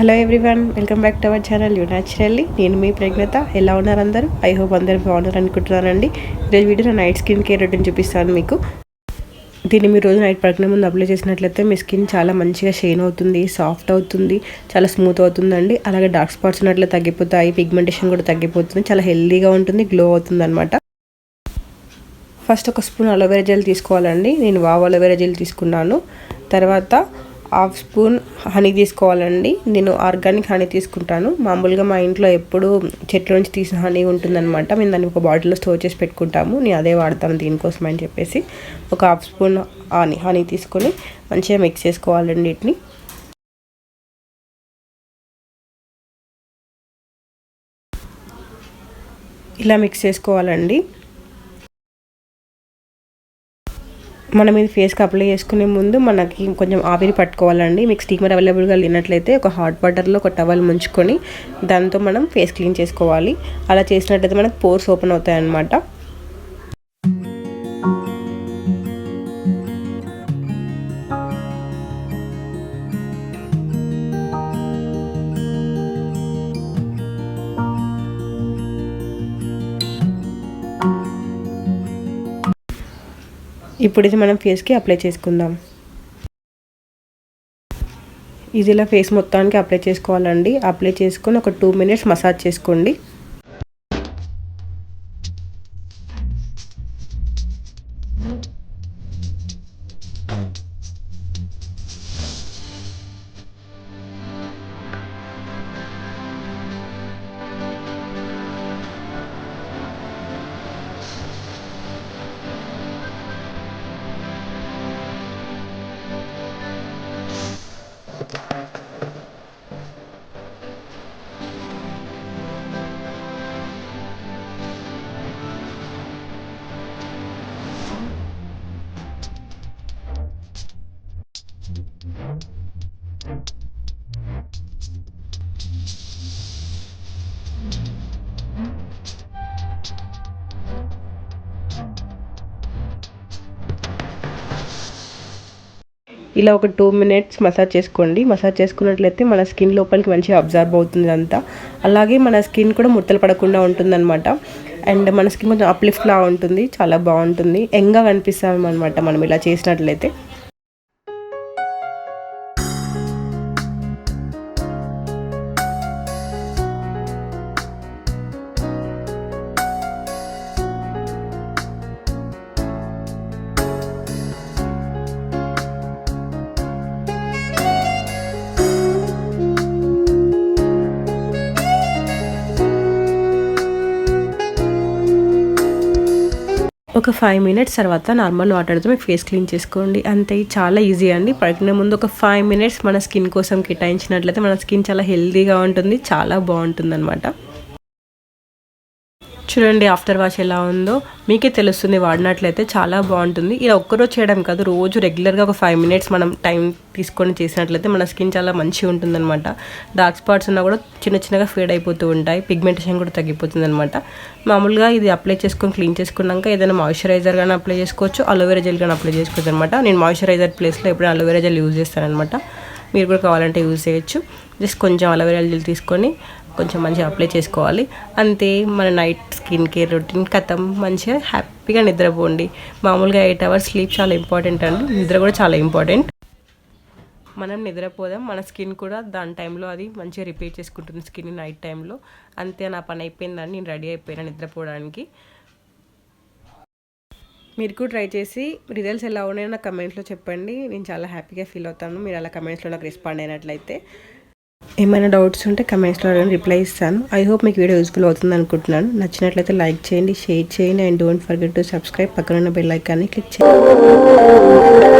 Hello everyone, welcome back to our channel you naturally. నేను మీ ప్రజ్ఞత. ఎలా ఉన్నారు అందరూ? ఐ హోప్ అందరూ బాగున్నారు అనుకుంటున్నానండి. ఈరోజు video night skin care routine చూపిస్తాను మీకు. దీన్ని మీరు రోజు నైట్ పడుకునే ముందు అప్లై చేసినట్లయితే మీ స్కిన్ చాలా మంచిగా షైన్ అవుతుంది, సాఫ్ట్ అవుతుంది, చాలా స్మూత్ అవుతుందండి. అలాగే డార్క్ స్పాట్స్ ఉన్నట్లు తగ్గిపోతాయి, పిగ్మెంటేషన్ కూడా తగ్గిపోతుంది, చాలా హెల్దీగా ఉంటుంది, గ్లో అవుతుంది అనమాట. ఫస్ట్ ఒక స్పూన్ అలోవెరా జెల్ తీసుకోవాలండి. నేను వావ్ అలోవెరా జెల్ తీసుకున్నాను. తర్వాత హాఫ్ స్పూన్ హనీ తీసుకోవాలండి. నేను ఆర్గానిక్ హనీ తీసుకుంటాను. మామూలుగా మా ఇంట్లో ఎప్పుడు చెట్ల నుంచి తీసిన హనీ ఉంటుందన్నమాట. మేము దాన్ని ఒక బాటిల్లో స్టోర్ చేసి పెట్టుకుంటాము. నేను అదే వాడతాను దీనికోసం అని చెప్పేసి. ఒక హాఫ్ స్పూన్ హనీ తీసుకొని మంచిగా మిక్స్ చేసుకోవాలండి. వీటిని ఇలా మిక్స్ చేసుకోవాలండి. మనం ఇది ఫేస్కి అప్లై చేసుకునే ముందు మనకి కొంచెం ఆవిరి పట్టుకోవాలండి. మీకు స్టీమర్ అవైలబుల్గా లేనట్లయితే ఒక హాట్ వాటర్లో ఒక టవల్ ముంచుకొని దాంతో మనం ఫేస్ క్లీన్ చేసుకోవాలి. అలా చేసినట్లయితే మనకు పోర్స్ ఓపెన్ అవుతాయి అన్నమాట. ఇప్పుడు ఇది మనం ఫేస్కి అప్లై చేసుకుందాం. ఇది ఇలా ఫేస్ మొత్తానికి అప్లై చేసుకోవాలండి. అప్లై చేసుకొని ఒక 2 minutes మసాజ్ చేసుకోండి. ఇలా ఒక 2 minutes మసాజ్ చేసుకోండి. మసాజ్ చేసుకున్నట్లయితే మన స్కిన్ లోపలికి మంచిగా అబ్జర్వ్ అవుతుంది అంతా. అలాగే మన స్కిన్ కూడా ముడతలు పడకుండా ఉంటుందన్నమాట. అండ్ మన స్కిన్ కొంచెం అప్లిఫ్ట్లా ఉంటుంది, చాలా బాగుంటుంది, యంగ్గా కనిపిస్తాం అనమాట మనం ఇలా చేసినట్లయితే. ఒక 5 minutes తర్వాత నార్మల్ వాటర్తో మీ ఫేస్ క్లీన్ చేసుకోండి. అంతే, చాలా ఈజీ అండి. పడుకునే ముందు ఒక 5 minutes మన స్కిన్ కోసం కేటాయించినట్లయితే మన స్కిన్ చాలా హెల్తీగా ఉంటుంది, చాలా బాగుంటుంది అనమాట. చూడండి ఆఫ్టర్ వాష్ ఎలా ఉందో మీకే తెలుస్తుంది. వాడినట్లయితే చాలా బాగుంటుంది. ఇలా ఒక్కరోజు చేయడం కాదు, రోజు రెగ్యులర్గా ఒక 5 minutes మనం టైం తీసుకొని చేసినట్లయితే మన స్కిన్ చాలా మంచిగా ఉంటుందన్నమాట. డార్క్ స్పాట్స్ ఉన్నా కూడా చిన్న చిన్నగా ఫేడ్ అయిపోతూ ఉంటాయి, పిగ్మెంటేషన్ కూడా తగ్గిపోతుంది అనమాట. మామూలుగా ఇది అప్లై చేసుకొని క్లీన్ చేసుకున్నాక ఏదైనా మాయిశ్చరైజర్ కానీ అప్లై చేసుకోవచ్చు, అలోవెరా జెల్ కానీ అప్లై చేసుకోవచ్చు అనమాట. నేను మాయిశ్చరైజర్ ప్లేస్లో ఎప్పుడైనా అలోవెరా జెల్ యూజ్ చేస్తాను అనమాట. మీరు కూడా కావాలంటే యూజ్ చేయొచ్చు. జస్ట్ కొంచెం అలోవెరా జెల్ తీసుకొని కొంచెం మంచిగా అప్లై చేసుకోవాలి. అంతే, మన నైట్ స్కిన్ కేర్ రొటీన్ కథం. మంచిగా హ్యాపీగా నిద్రపోండి. మామూలుగా 8 hours స్లీప్ చాలా ఇంపార్టెంట్ అండి. నిద్ర కూడా చాలా ఇంపార్టెంట్. మనం నిద్రపోదాం, మన స్కిన్ కూడా దాని టైంలో అది మంచిగా రిపేర్ చేసుకుంటుంది స్కిన్ నైట్ టైంలో. అంతే, నా పని అయిపోయిందని నేను రెడీ అయిపోయినా నిద్రపోవడానికి. మీరు కూడా ట్రై చేసి రిజల్ట్స్ ఎలా ఉన్నాయో నాకు కమెంట్స్లో చెప్పండి. నేను చాలా హ్యాపీగా ఫీల్ అవుతాను మీరు అలా కమెంట్స్లో నాకు రెస్పాండ్ అయినట్లయితే. ఏమైనా డౌట్స్ ఉంటే కమెంట్స్లో రిప్లై ఇస్తాను. ఐ హోప్ మీకు వీడియో యూస్ఫుల్ అవుతుంది అనుకుంటున్నాను. నచ్చినట్లయితే లైక్ చేయండి, షేర్ చేయండి, and don't forget to subscribe. పక్కన ఉన్న బెల్ ఐకాన్ని క్లిక్ చేయండి.